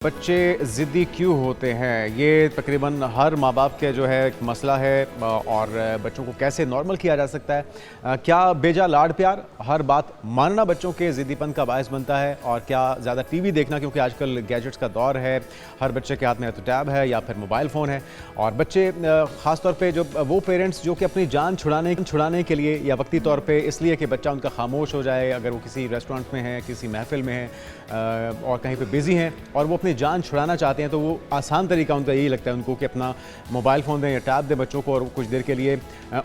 बच्चे ज़िद्दी क्यों होते हैं, ये तकरीबन हर माँ बाप का जो है एक मसला है। और बच्चों को कैसे नॉर्मल किया जा सकता है? क्या बेजा लाड प्यार हर बात मानना बच्चों के ज़िद्दीपन का बायस बनता है? और क्या ज़्यादा टीवी देखना, क्योंकि आजकल गैजेट्स का दौर है, हर बच्चे के हाथ में या तो टैब है या फिर मोबाइल फ़ोन है। और बच्चे ख़ास तौर पे जो वो पेरेंट्स जो कि अपनी जान छुड़ाने के लिए या वक्ती तौर पे इसलिए कि बच्चा उनका खामोश हो जाए, अगर वो किसी रेस्टोरेंट में है, किसी महफिल में है और कहीं पे बिज़ी हैं और वो अपनी जान छुड़ाना चाहते हैं, तो वो आसान तरीका उनका यही लगता है उनको कि अपना मोबाइल फ़ोन दें या टैब दें बच्चों को और कुछ देर के लिए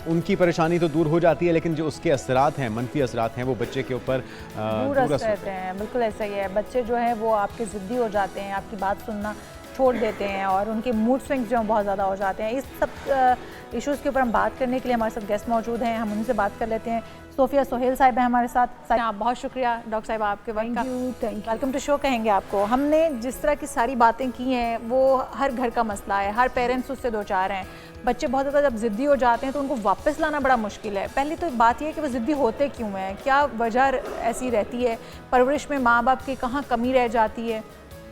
उनकी परेशानी तो दूर हो जाती है, लेकिन जो उसके असरात हैं, मनफी असरात हैं, वो बच्चे के ऊपर दूर असर रहते हैं। बिल्कुल ऐसा ही है। बच्चे जो हैं वो आपके ज़िद्दी हो जाते हैं, आपकी बात सुनना छोड़ देते हैं और उनके मूड स्विंग्स जो हैं बहुत ज़्यादा हो जाते हैं। इस सब इश्यूज़ के ऊपर हम बात करने के लिए हमारे साथ गेस्ट मौजूद हैं, हम उनसे बात कर लेते हैं। सोफिया सोहेल साहिब है हमारे साथ। आप बहुत शुक्रिया डॉक्टर साहिब आपके वक्त का। Thank you. Welcome to show कहेंगे आपको। हमने जिस तरह की सारी बातें की हैं वो हर घर का मसला है, हर पेरेंट्स उससे दो चार हैं। बच्चे बहुत ज़्यादा जब ज़िद्दी हो जाते हैं तो उनको वापस लाना बड़ा मुश्किल है। पहली तो बात यह है कि वो ज़िद्दी होते क्यों हैं, क्या वजह ऐसी रहती है, परवरिश में माँ बाप की कहाँ कमी रह जाती है,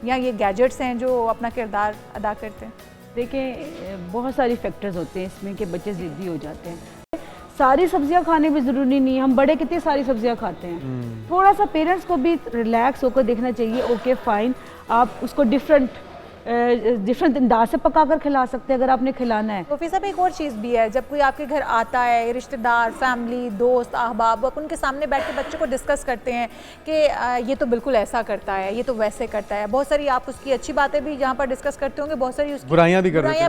या ये गैजेट्स हैं जो अपना किरदार अदा करते हैं? देखें, बहुत सारी फैक्टर्स होते हैं इसमें कि बच्चे ज़िद्दी हो जाते हैं। सारी सब्जियां खाने भी ज़रूरी नहीं है, हम बड़े कितनी सारी सब्जियां खाते हैं। थोड़ा सा पेरेंट्स को भी रिलैक्स होकर देखना चाहिए। ओके फाइन, आप उसको डिफरेंट अंदाज से पका कर खिला सकते हैं अगर आपने खिलाना है। तो फिर सब एक और चीज़ भी है, जब कोई आपके घर आता है, रिश्तेदार, फैमिली, दोस्त, अहबाब, आप उनके सामने बैठ के बच्चे को डिस्कस करते हैं कि ये तो बिल्कुल ऐसा करता है, ये तो वैसे करता है। बहुत सारी आप उसकी अच्छी बातें भी जहाँ पर डिस्कस करते होंगे, बहुत सारी उसकी बुराइयाँ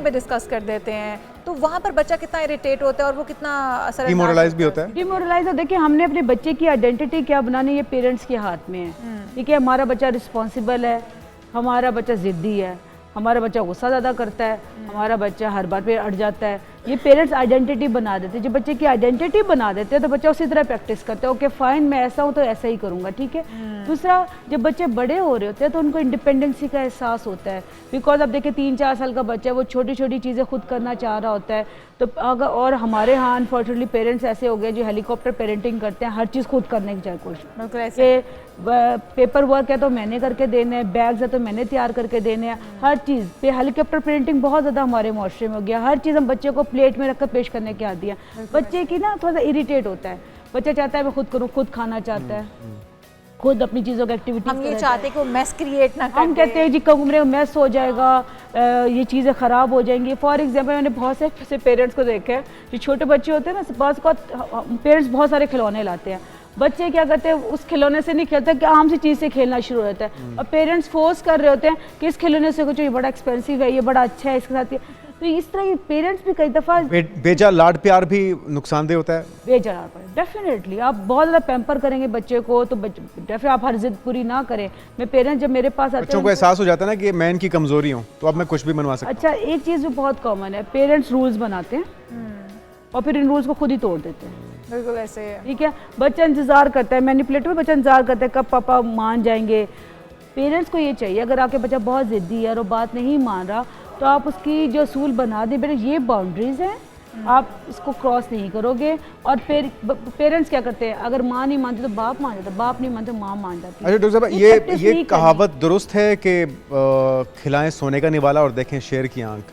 भी डिस्कस कर देते हैं। तो वहाँ पर बच्चा कितना इरिटेट होता है और वो कितना असर डिमोरलाइज भी होता है। डिमोरलाइज, देखिए हमने अपने बच्चे की आइडेंटिटी क्या बनानी, ये पेरेंट्स के हाथ में है। ठीक है, हमारा बच्चा रिस्पॉन्सिबल है, हमारा बच्चा ज़िद्दी है, हमारा बच्चा गुस्सा ज़्यादा करता है, हमारा बच्चा हर बार पे अड़ जाता है। ये पेरेंट्स आइडेंटिटी बना देते हैं। जब बच्चे की आइडेंटिटी बना देते हैं तो बच्चा उसी तरह प्रैक्टिस करता है। ओके फाइन, मैं ऐसा हूँ तो ऐसा ही करूँगा। ठीक है। दूसरा, जब बच्चे बड़े हो रहे होते हैं तो उनको इंडिपेंडेंसी का एहसास होता है। बिकॉज अब देखिए 3-4 साल का बच्चा है, वो छोटी छोटी चीज़ें खुद करना चाह रहा होता है। तो अगर, और हमारे यहाँ अनफॉर्चुनेटली पेरेंट्स ऐसे हो गए जो हेलीकॉप्टर पेरेंटिंग करते हैं, हर चीज़ खुद करने की चाहे कोशिश। पेपर वर्क है तो मैंने करके देने हैं, बैग्स है तो मैंने तैयार करके देने हैं, हर चीज़ पे हेलीकॉप्टर पेरेंटिंग बहुत ज़्यादा हमारे मुआशरे में हो गया। हर चीज़ हम बच्चे को प्लेट में रखकर पेश करने की आती है। बच्चे की ना थोड़ा सा इरिटेट होता है। बच्चा चाहता है मैं खुद करूँ, खुद खाना चाहता है, खुद अपनी चीज़ों की एक्टिविटी। हम ये चाहते हैं कि वो मेस क्रिएट ना करें। हम कहते हैं जी कमरे में मेस हो जाएगा, ये चीज़ें ख़राब हो जाएंगी। फॉर एग्जांपल मैंने बहुत से ऐसे पेरेंट्स को देखा है, जो छोटे बच्चे होते हैं ना, पास पेरेंट्स बहुत सारे खिलौने लाते हैं, बच्चे क्या करते हैं उस खिलौने से नहीं खेलते कि आम सी चीज़ से खेलना शुरू हो जाता है। और पेरेंट्स फोर्स कर रहे होते हैं कि इस खिलौने से कुछ, ये बड़ा एक्सपेंसिव है, ये बड़ा अच्छा है, इसके साथ ये। तो इस तरह ये पेरेंट्स भी कई दफ़ा बेजा लाड प्यार भी नुकसानदेह होता है। बेजा लाड प्यार डेफिनेटली, आप बहुत ज़्यादा पैम्पर करेंगे बच्चे को तो डेफिनेटली आप हर जिद पूरी ना करें। मैं पेरेंट्स जब मेरे पास आते हैं, बच्चों को एहसास हो जाता है ना कि मैं इनकी कमजोरी हूँ, तो अब मैं कुछ भी बनवा सकता हूँ। अच्छा, एक चीज़ जो बहुत कॉमन है, पेरेंट्स रूल्स बनाते हैं और फिर इन रूल्स को खुद ही तोड़ देते हैं। बिल्कुल ऐसे है। ठीक है, बच्चा इंतजार करता है, मैनिपुलेटिव बच्चा इंतजार करता है कब पापा मान जाएंगे। पेरेंट्स को ये चाहिए, अगर आपके बच्चा बहुत ज़िद्दी है और वो बात नहीं मान रहा, तो आप उसकी जो असूल बना दें, बेटा ये बाउंड्रीज हैं, आप इसको क्रॉस नहीं करोगे। और पेरेंट्स क्या करते हैं, अगर माँ नहीं मानती तो बाप मान जाता, बाप नहीं मानते तो माँ मान जाती है। अच्छा डॉक्टर साहब, ये कहावत दुरुस्त है कि खिलाएं सोने का निवाला और देखें शेर की आंख?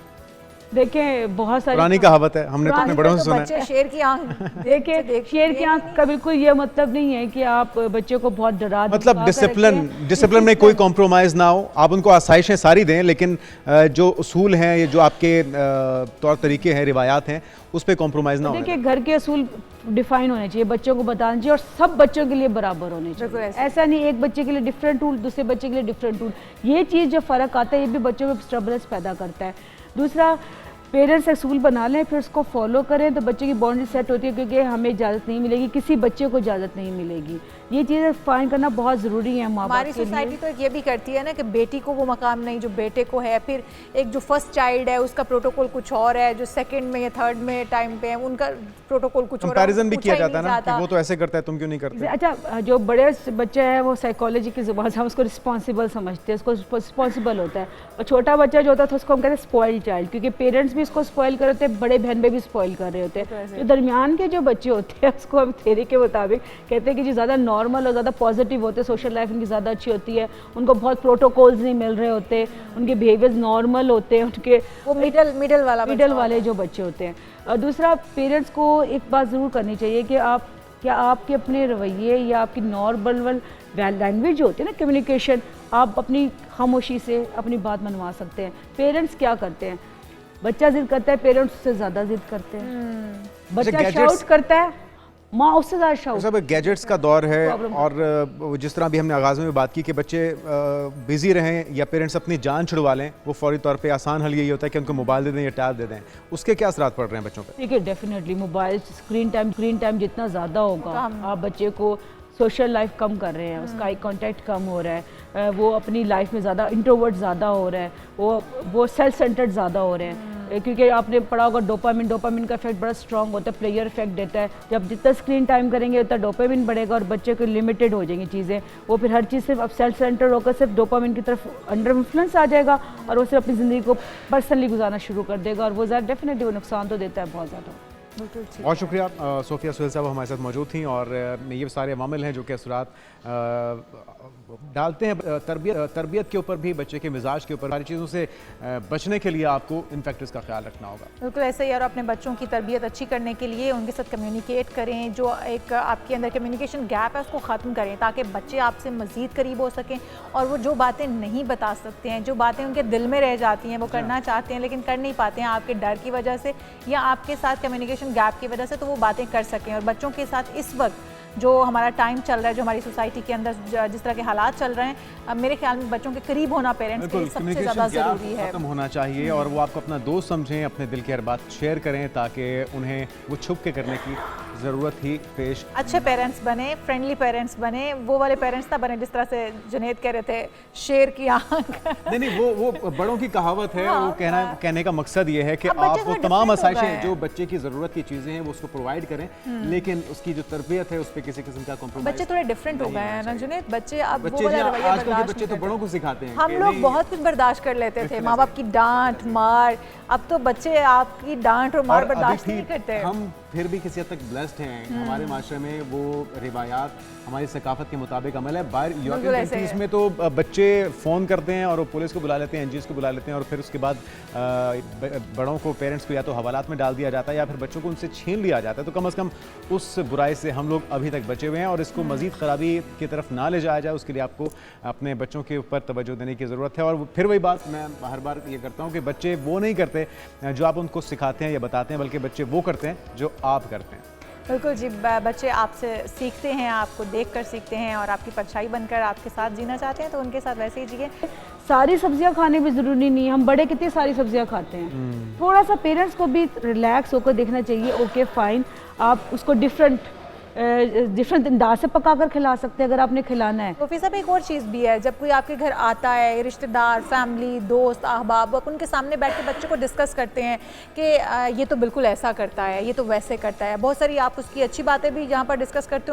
देखें, बहुत सारी पुरानी कहावत है, हमने तो अपने बड़ों से सुना है। शेर की आंख देखिए, शेर की आंख का बिल्कुल ये मतलब नहीं है कि आप बच्चे को बहुत डरा, मतलब डिसिप्लिन में कोई कॉम्प्रोमाइज़ ना हो, आप उनको आसाइशें सारी दें, लेकिन जो उसूल हैं, ये जो आपके तौर तरीके हैं, रिवायात हैं, उस पर कॉम्प्रोमाइज़ ना हो। देखिए, घर के असूल डिफाइन होने चाहिए, बच्चों को बताना चाहिए और सब बच्चों के लिए बराबर होने चाहिए। ऐसा नहीं एक बच्चे के लिए डिफरेंट रूल, दूसरे बच्चे के लिए डिफरेंट रूल। ये चीज़ जो फ़र्क आता है, ये भी बच्चों में डिस्टर्बेंस पैदा करता है। दूसरा, पेरेंट्स असूल बना लें, फिर उसको फॉलो करें तो बच्चे की बाउंड्री सेट होती है, क्योंकि हमें इजाज़त नहीं मिलेगी, किसी बच्चे को इजाज़त नहीं मिलेगी। ये चीज़ें फाइन करना बहुत ज़रूरी है माँ बाप के लिए। हमारी सोसाइटी तो ये भी करती है ना कि बेटी को वो मकाम नहीं जो बेटे को है, फिर एक जो फर्स्ट चाइल्ड है उसका प्रोटोकॉल कुछ और है, जो सेकंड में या थर्ड में टाइम पे है उनका प्रोटोकॉल कुछ और है। कंपैरिजन भी किया जाता है ना कि वो तो ऐसे करता है, तुम क्यों नहीं करते। अच्छा, जो बड़े बच्चे हैं वो साइकोलॉजी की ज़ुबान से हम उसको रिस्पॉन्सिबल समझते हैं, उसको रिस्पॉन्सिबल होता है। और छोटा बच्चा जो होता है तो उसको हम कहते हैं स्पॉइल्ड चाइल्ड, क्योंकि पेरेंट्स भी भी इसको स्पॉइल कर रहे होते हैं, बड़े बहन भाई भी स्पॉइल कर रहे होते हैं। जो दरमियान के जो बच्चे होते हैं उसको हम थ्योरी के मुताबिक कहते हैं कि जो ज़्यादा नॉर्मल और ज़्यादा पॉजिटिव होते हैं, सोशल लाइफ उनकी ज़्यादा अच्छी होती है, उनको बहुत प्रोटोकॉल्स नहीं मिल रहे होते, उनके बिहेवियर्स नॉर्मल होते हैं, उनके वो मिडल वाले जो बच्चे होते हैं। और दूसरा, पेरेंट्स को एक बात ज़रूर करनी चाहिए कि क्या आपके अपने रवैये या आपकी नॉर्मल लैंग्वेज जो होती है ना, कम्युनिकेशन, आप अपनी खामोशी से अपनी बात मनवा सकते हैं। पेरेंट्स क्या करते हैं, बच्चा जिद करता है, पेरेंट्स उससे ज़्यादा जिद करते हैं। बच्चा शाउट करता है, माँ उससे ज़्यादा शाउट। सब गैजेट्स का दौर है, और जिस तरह भी हमने आगाज़ में बात की कि बच्चे बिज़ी रहें या पेरेंट्स अपनी जान छुड़वा लें, वो फौरी तौर पे आसान हल यही होता है कि उनको मोबाइल दे दें या टैब दे दें। उसके क्या असरात पड़ रहे हैं बच्चों पर? ठीक है, डेफिनेटली मोबाइल स्क्रीन टाइम जितना ज़्यादा होगा, आप बच्चे को सोशल लाइफ कम कर रहे हैं, उसका आई कांटेक्ट कम हो रहा है, वो अपनी लाइफ में ज़्यादा इंट्रोवर्ट ज़्यादा हो रहा है, वो सेल्फ सेंटर्ड ज़्यादा हो रहे हैं। क्योंकि आपने पढ़ा होगा डोपामिन का इफेक्ट बड़ा स्ट्रॉन्ग होता है, प्लेयर इफेक्ट देता है। जब जितना स्क्रीन टाइम करेंगे उतना डोपामिन बढ़ेगा और बच्चे को लिमिटेड हो जाएंगी चीज़ें, वो फिर हर चीज़ सिर्फ अब सेल्फ सेंटर्ड होकर सिर्फ डोपामिन की तरफ अंडर इन्फ्लुएंस आ जाएगा और वो सिर्फ अपनी ज़िंदगी को पर्सनली गुजारना शुरू कर देगा, और वो ज़्यादा डेफिनेटली वो नुकसान तो देता है बहुत ज़्यादा। बहुत शुक्रिया। सोफिया सुहेल साहब हमारे साथ मौजूद थी, और ये सारे मामले हैं जो कि असरात डालते हैं तरबियत के ऊपर भी, बच्चे के मिजाज के ऊपर। सारी चीज़ों से बचने के लिए आपको इन फैक्टर्स का ख्याल रखना होगा। बिल्कुल ऐसे ही, और अपने बच्चों की तरबियत अच्छी करने के लिए उनके साथ कम्युनिकेट करें, जो एक आपके अंदर कम्युनिकेशन गैप है उसको ख़त्म करें, ताकि बच्चे आपसे मज़ीद करीब हो सकें और वो जो बातें नहीं बता सकते हैं, जो बातें उनके दिल में रह जाती हैं, वो करना चाहते हैं लेकिन कर नहीं पाते हैं आपके डर की वजह से या आपके साथ कम्युनिकेशन गैप की वजह से, तो वो बातें कर सकें। और बच्चों के साथ इस वक्त जो हमारा टाइम चल रहा है, जो हमारी सोसाइटी के अंदर जिस तरह के हालात चल रहे हैं, मेरे ख्याल में बच्चों के करीब होना पेरेंट्स के लिए सबसे ज़्यादा ज़रूरी है। खत्म होना चाहिए और वो आपको अपना दोस्त समझें, अपने दिल की हर बात शेयर करें, ताकि उन्हें वो छुप के करने की ज़रूरत ही पेश। अच्छे पेरेंट्स बने, फ्रेंडली पेरेंट्स बने, वो वाले पेरेंट्स ना बने जिस तरह से जुनेद कह रहे थे, शेर की आंख। नहीं, वो बड़ों की कहावत है। वो कहने का मकसद ये है कि अब आप वो तमाम आसाइशें जो जो बच्चे की ज़रूरत की चीज़ें हैं वो उसको प्रोवाइड करें, लेकिन उसकी जो तरबियत है उस पर किसी किस्म का कॉम्प्रोमाइज़। बच्चे थोड़े डिफरेंट हो गए हैं ना जुनेद, बच्चे अब वो बच्चे वाला रवैया आजकल के बर्दाश्त बच्चे तो नहीं बड़ों करते। को सिखाते हैं। हम लोग बहुत कुछ बर्दाश्त कर लेते थे, माँ बाप की डांट मार, अब तो बच्चे आपकी डांट और मार बर्दाश्त नहीं करते। हम फिर भी किसी हद तक ब्लेस्ड हैं, हमारे माशरे में वो रिवायात हमारी सकाफत के मुताबिक अमल है। बाहर यूरोपियन कंट्रीज़ में तो बच्चे फ़ोन करते हैं और वो पुलिस को बुला लेते हैं, एनजीओज़ को बुला लेते हैं, और फिर उसके बाद बड़ों को, पेरेंट्स को या तो हवालात में डाल दिया जाता है या फिर बच्चों को उनसे छीन लिया जाता है। तो कम से कम उस बुराई से हम लोग अभी तक बचे हुए हैं, और इसको मज़ीद ख़राबी की तरफ ना ले जाया जाए, उसके लिए आपको अपने बच्चों के ऊपर तवज्जो देने की ज़रूरत है। और फिर वही बात मैं हर बार ये करता हूँ कि बच्चे वो नहीं करते जो आप उनको सिखाते हैं या बताते हैं, बल्कि बच्चे वो करते हैं जो आप करते हैं। बिल्कुल जी, बच्चे आपसे सीखते हैं, आपको देखकर सीखते हैं, और आपकी परछाई बनकर आपके साथ जीना चाहते हैं, तो उनके साथ वैसे ही जिए। सारी सब्जियां खाने भी ज़रूरी नहीं है, हम बड़े कितनी सारी सब्जियां खाते हैं। थोड़ा सा पेरेंट्स को भी रिलैक्स होकर देखना चाहिए। ओके फाइन, आप उसको डिफरेंट अंदाज से पका कर खिला सकते हैं अगर आपने खिलाना है। सोफी साहब, एक और चीज़ भी है, जब कोई आपके घर आता है, रिश्तेदार, फैमिली, दोस्त, अहबाब, आप उनके सामने बैठ के बच्चे को डिस्कस करते हैं कि ये तो बिल्कुल ऐसा करता है, ये तो वैसे करता है। बहुत सारी आप उसकी अच्छी बातें भी यहाँ पर डिस्कस करते हो।